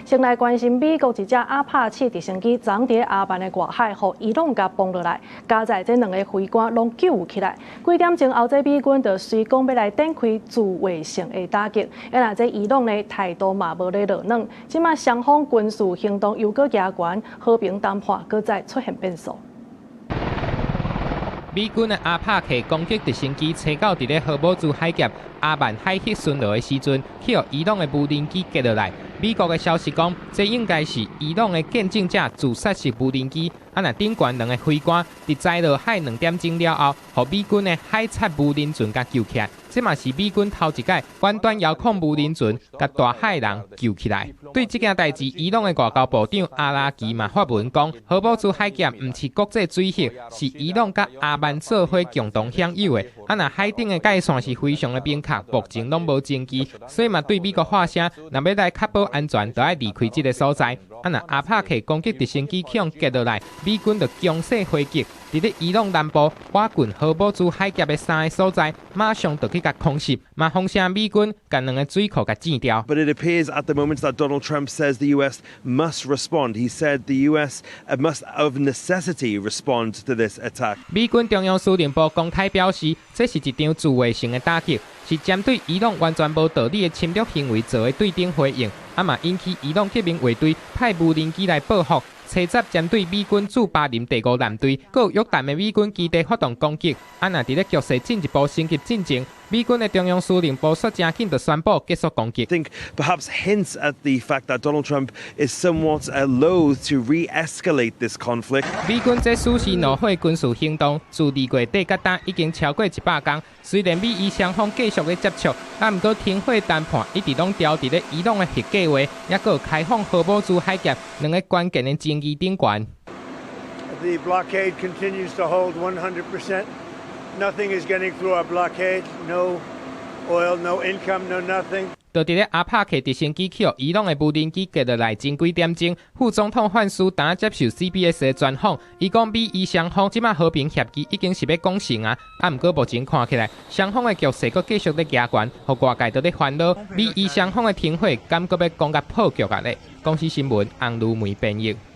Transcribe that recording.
先來關心美國一隻阿帕契直升機昨在阿曼的外海，互伊朗甲崩落來，加在這兩個飛官攏救起來。幾點鐘後，這美軍就隨講要來展開自衛性的打擊。那這伊朗的態度嘛無咧落軟，即馬雙方軍事行動又閣加懸，和平談判閣再出現變數。美軍的阿帕契攻擊直升機駛到佇咧荷姆茲海峽阿曼海峽巡邏的時陣，去互伊朗的無人機擊落來。美國的消息講，這應該是伊朗的見證者自殺式無人機。啊，那頂懸兩個飛官佇栽落海2點鐘了後，互美軍的海賊無人船甲救起來。這嘛是美軍頭一屆遠端遙控無人船甲大海人救起來。對這件代志，伊朗的外交部長阿拉吉嘛發文講，荷姆茲海峽唔是國際水域，是伊朗甲阿曼做伙共同享有的。啊，那海頂的界線是非常的明確，目前攏無證據，所以嘛對美國發聲，若要來確保安全，就要離開這個所在。啊，那阿帕契攻擊直升機向擊落來，美軍就強勢回擊，佇咧伊朗南部瓦近荷姆茲海峽的3個所在，馬上就去甲空襲，嘛轟聲美軍甲2個水庫甲剪掉。But it appears at the moment that Donald Trump says the U.S. must respond. He said the U.S. must of necessity respond to this attack. 美軍中央司令部公開表示，這是一場自衛性的打擊，是針對伊朗完全無道理的侵略行為做的對等回應。啊嘛引起伊朗革命衛隊派無人機來報復，車閘針對美軍駐巴林第5艦隊，閣有約旦的美軍基地發動攻擊。啊那佇咧局勢進一步升級進前，美軍的中央司令部說真緊就宣布結束攻擊。I think perhaps hints at the fact that Donald Trump is somewhat loath to re-escalate this conflict. 美軍這實施怒火軍事行動，自2月底到今已經超過100天。雖然美伊雙方繼續咧接觸，但唔過停火談判一直攏調佇咧伊朗的核計劃，也閣開放荷姆茲海峽2個關鍵的爭議頂懸。The blockade continues to hold 100%. Nothing is getting through our blockade. No oil, no income, no nothing. 就佇咧阿帕契直升機去互伊朗的無人機擊落來前幾點鐘，副總統范斯當接受 CBS 的專訪，伊講美伊雙方即馬和平協議已經是要講成啊，啊毋過目前看起來雙方的局勢閣繼續咧加懸，互外界都咧煩惱，美伊雙方的停火敢閣要講甲破局啊咧。公視新聞洪如梅編譯。